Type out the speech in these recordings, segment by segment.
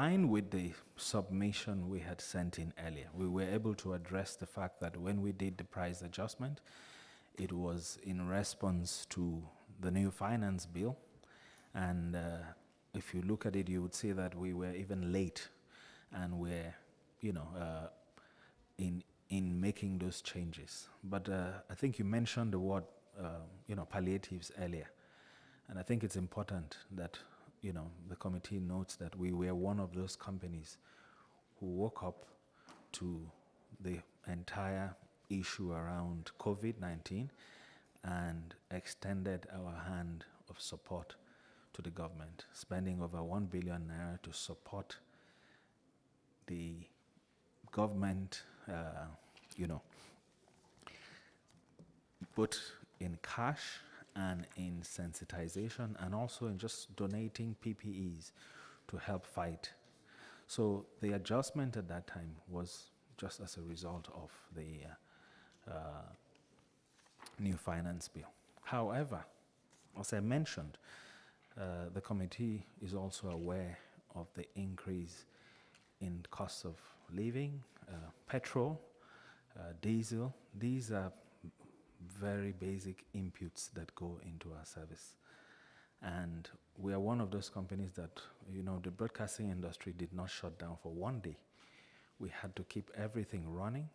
line with the submission we had sent in earlier, we were able to address the fact that when we did the price adjustment, it was in response to the new finance bill. And if you look at it, you would see that we were even late and we're, in making those changes. But I think you mentioned the word, palliatives earlier. And I think it's important that, the committee notes that we were one of those companies who woke up to the entire issue around COVID-19 and extended our hand of support to the government, spending over 1 billion naira to support the government, both in cash and in sensitization, and also in just donating PPEs to help fight. So the adjustment at that time was just as a result of the new finance bill. However, as I mentioned, the committee is also aware of the increase in costs of living, petrol, diesel. These are very basic inputs that go into our service. And we are one of those companies that, the broadcasting industry did not shut down for one day. We had to keep everything running.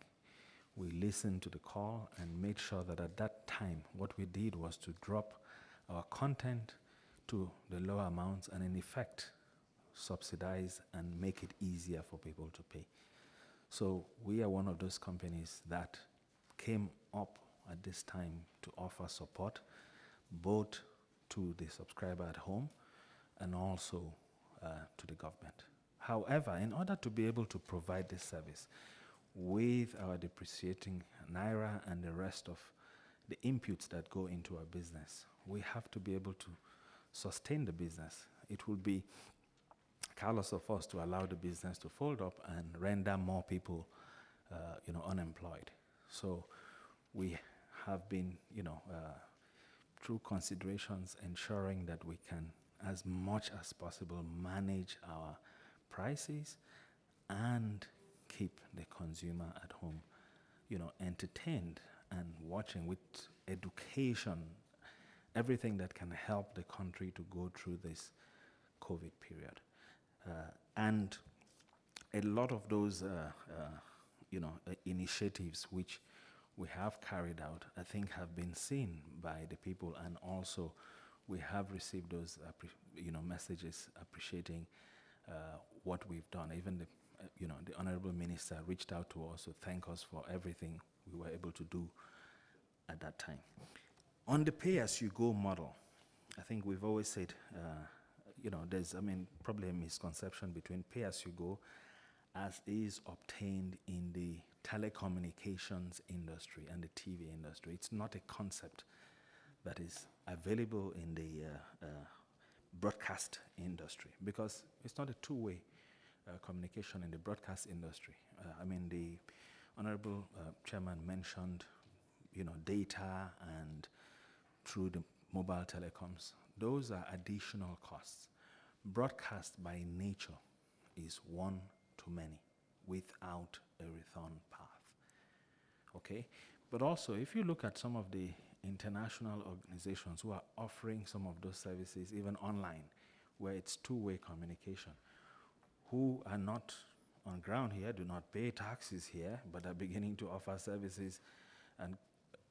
We listened to the call and made sure that at that time, what we did was to drop our content to the lower amounts and in effect subsidize and make it easier for people to pay. So we are one of those companies that came up at this time to offer support both to the subscriber at home and also to the government. However, in order to be able to provide this service with our depreciating naira and the rest of the inputs that go into our business, we have to be able to sustain the business. It will be careless of us to allow the business to fold up and render more people, unemployed. So we have been, through considerations, ensuring that we can, as much as possible, manage our prices and keep the consumer at home, entertained and watching with education, everything that can help the country to go through this COVID period. And a lot of those, initiatives which we have carried out, I think have been seen by the people, and also we have received those, messages appreciating what we've done. Even the Honorable Minister reached out to us to thank us for everything we were able to do at that time. On the pay-as-you-go model, I think we've always said, there's, probably a misconception between pay-as-you-go as is obtained in the telecommunications industry and the TV industry. It's not a concept that is available in the broadcast industry, because it's not a two-way communication in the broadcast industry. The Honorable Chairman mentioned, data and through the mobile telecoms. Those are additional costs. Broadcast by nature is one to many without a return path. Okay? But also, if you look at some of the international organizations who are offering some of those services, even online, where it's two-way communication, who are not on ground here, do not pay taxes here, but are beginning to offer services and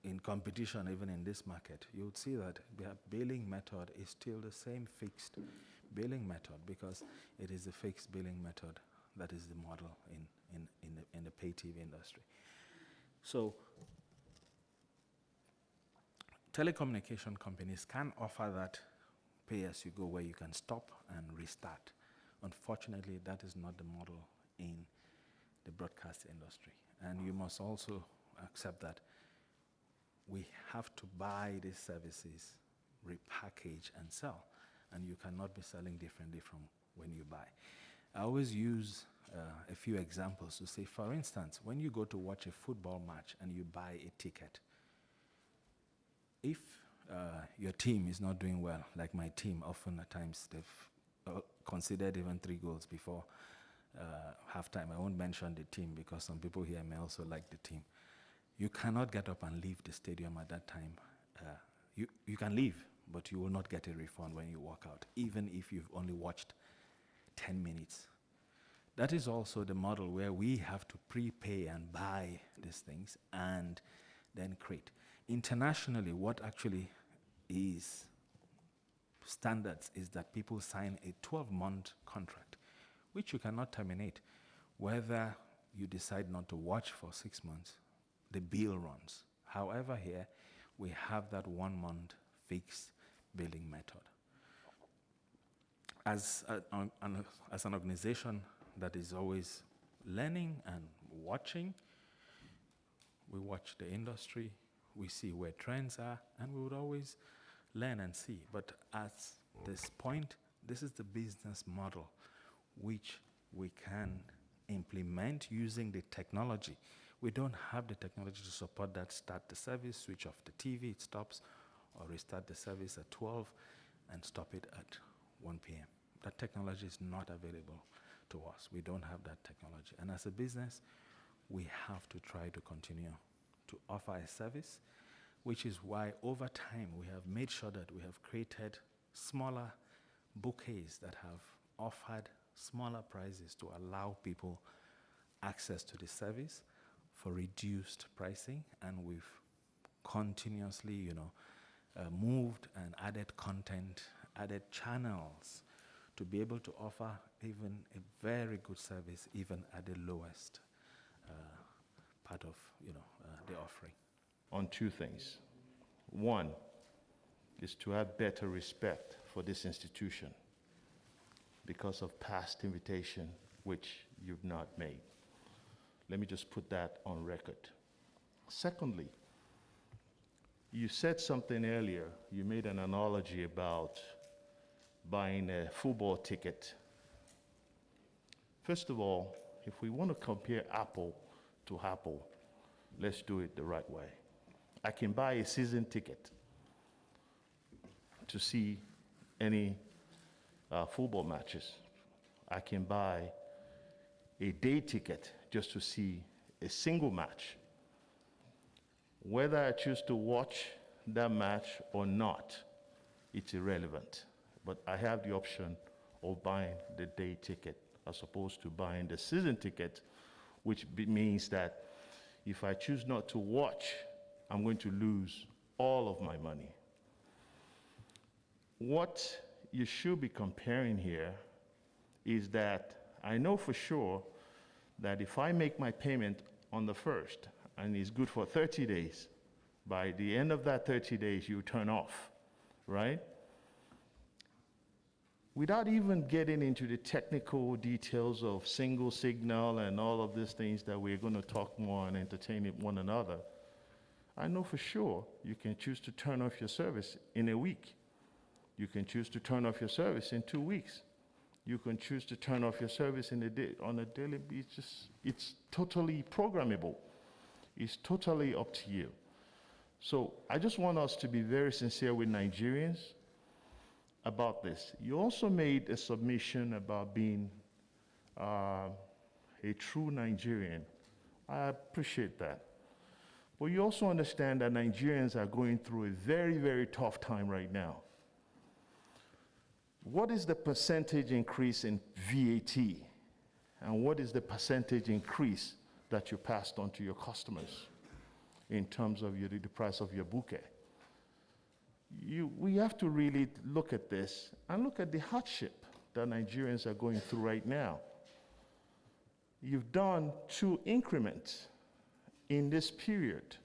in competition even in this market, you would see that the billing method is still the same fixed billing method, because it is a fixed billing method that is the model in the pay TV industry. So telecommunication companies can offer that pay-as-you-go where you can stop and restart. Unfortunately, that is not the model in the broadcast industry. And you must also accept that we have to buy these services, repackage and sell, and you cannot be selling differently from when you buy. I always use a few examples to say, for instance, when you go to watch a football match and you buy a ticket, if your team is not doing well, like my team, often at times they've considered even 3 goals before halftime. I won't mention the team because some people here may also like the team. You cannot get up and leave the stadium at that time. You can leave, but you will not get a refund when you walk out, even if you've only watched 10 minutes. That is also the model where we have to prepay and buy these things and then create. Internationally, what actually is standards is that people sign a 12-month contract, which you cannot terminate. Whether you decide not to watch for 6 months, the bill runs. However, here, we have that 1 month fixed billing method. As an organization that is always learning and watching, we watch the industry, we see where trends are, and we would always learn and see. But at this point, this is the business model which we can implement using the technology. We don't have the technology to support that. Start the service, switch off the TV, it stops, or restart the service at 12 and stop it at 1 p.m. That technology is not available to us. We don't have that technology. And as a business, we have to try to continue to offer a service, which is why over time we have made sure that we have created smaller bouquets that have offered smaller prices to allow people access to the service for reduced pricing, and we've continuously, moved and added content, added channels to be able to offer even a very good service, even at the lowest part of, the offering. On two things. One is to have better respect for this institution because of past invitation, which you've not made. Let me just put that on record. Secondly, you said something earlier. You made an analogy about buying a football ticket. First of all, if we want to compare apple to apple, let's do it the right way. I can buy a season ticket to see any football matches. I can buy a day ticket just to see a single match. Whether I choose to watch that match or not, it's irrelevant. But I have the option of buying the day ticket as opposed to buying the season ticket, which means that if I choose not to watch, I'm going to lose all of my money. What you should be comparing here is that I know for sure that if I make my payment on the 1st and it's good for 30 days, by the end of that 30 days, you turn off, right? Without even getting into the technical details of single signal and all of these things that we're going to talk more and entertain one another, I know for sure you can choose to turn off your service in a week. You can choose to turn off your service in 2 weeks. You can choose to turn off your service on a daily basis. It's totally programmable. It's totally up to you. So I just want us to be very sincere with Nigerians about this. You also made a submission about being a true Nigerian. I appreciate that. But you also understand that Nigerians are going through a very, very tough time right now. What is the percentage increase in VAT? And what is the percentage increase that you passed on to your customers in terms of the price of your bouquet? We have to really look at this and look at the hardship that Nigerians are going through right now. You've done 2 increments in this period.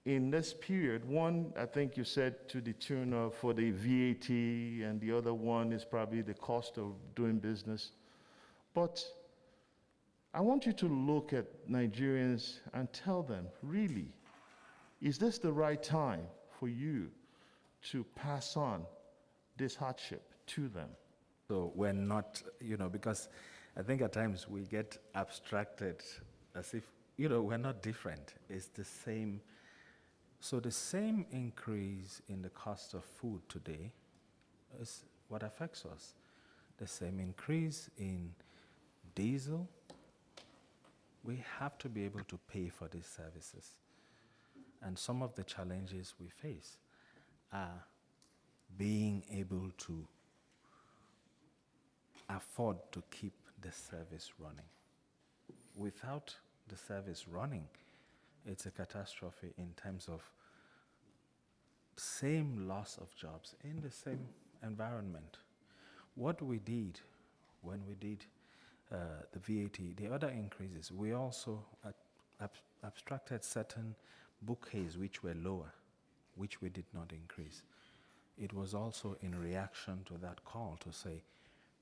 In this period, one, I think you said to the tune of for the VAT, and the other one is probably the cost of doing business. But I want you to look at Nigerians and tell them, really, is this the right time for you to pass on this hardship to them? So we're not, because I think at times we get abstracted as if, we're not different. It's the same. So the same increase in the cost of food today what affects us. The same increase in diesel, we have to be able to pay for these services. And some of the challenges we face are being able to afford to keep the service running. Without the service running, it's a catastrophe in terms of same loss of jobs in the same environment. What we did when we did the VAT, the other increases, we also abstracted certain bouquets which were lower, which we did not increase. It was also in reaction to that call to say,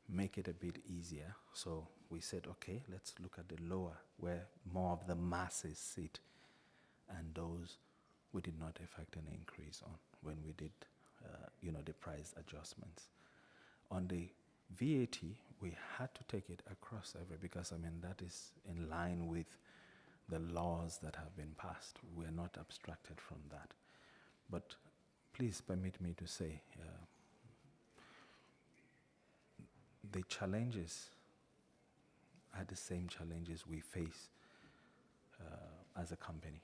make it a bit easier. So we said, okay, let's look at the lower, where more of the masses sit, and those we did not effect an increase on when we did, the price adjustments. On the VAT, we had to take it across because that is in line with the laws that have been passed. We're not abstracted from that. But please permit me to say, the challenges are the same challenges we face as a company.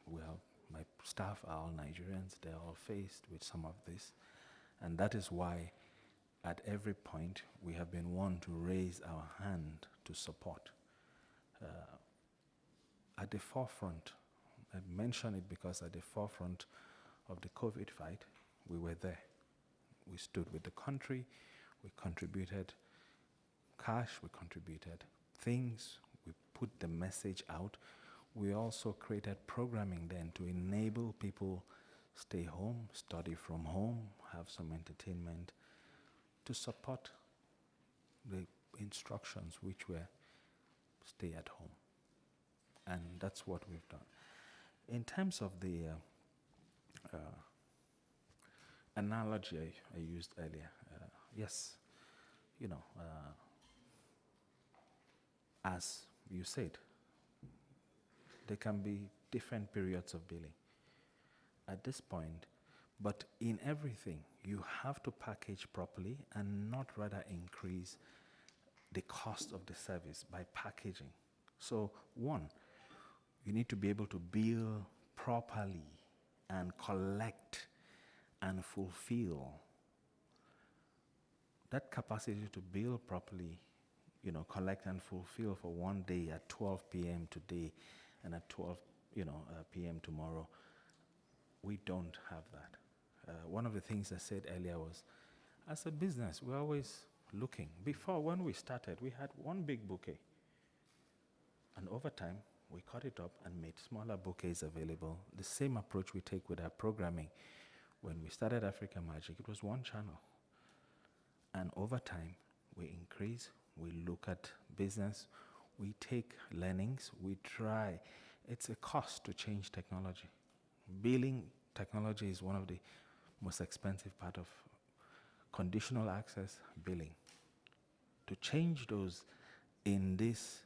Well, my staff are all Nigerians. They're all faced with some of this. And that is why at every point we have been one to raise our hand to support. At the forefront, I mention it because at the forefront of the COVID fight, we were there. We stood with the country, we contributed cash, we contributed things, we put the message out. We also created programming then to enable people stay home, study from home, have some entertainment, to support the instructions which were stay at home. And that's what we've done. In terms of the analogy I used earlier, yes, as you said, there can be different periods of billing at this point, but in everything, you have to package properly and not rather increase the cost of the service by packaging. So one, you need to be able to bill properly and collect and fulfill. That capacity to bill properly, collect and fulfill for one day at 12 p.m. today and at 12 p.m. tomorrow, we don't have that. One of the things I said earlier was, as a business, we're always looking. Before, when we started, we had one big bouquet. And over time, we cut it up and made smaller bouquets available. The same approach we take with our programming. When we started Africa Magic, it was one channel. And over time, we increase, we look at business, we take learnings, we try. It's a cost to change technology. Billing technology is one of the most expensive part of conditional access billing. To change those in these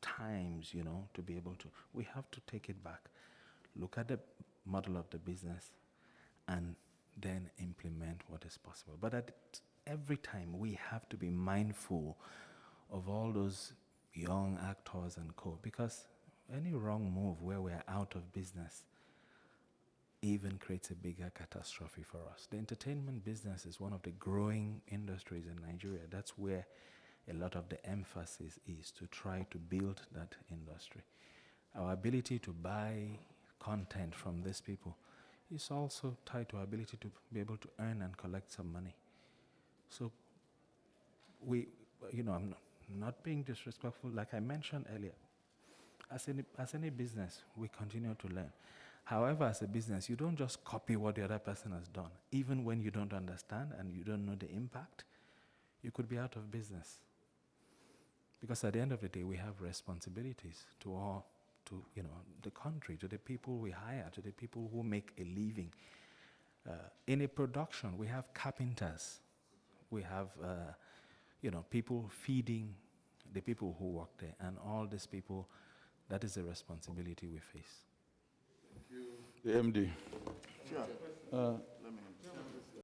times, to be able to, we have to take it back, look at the model of the business, and then implement what is possible. But at every time, we have to be mindful of all those young actors and co, because any wrong move where we're out of business even creates a bigger catastrophe for us. The entertainment business is one of the growing industries in Nigeria. That's where a lot of the emphasis is, to try to build that industry. Our ability to buy content from these people is also tied to our ability to be able to earn and collect some money. So I'm not being disrespectful, like I mentioned earlier. As any business, we continue to learn. However, as a business, you don't just copy what the other person has done. Even when you don't understand and you don't know the impact, you could be out of business. Because at the end of the day, we have responsibilities to the country, to the people we hire, to the people who make a living. In a production, we have carpenters. We have, people feeding the people who work there. And all these people, that is a responsibility we face. Thank you. The MD. Sure.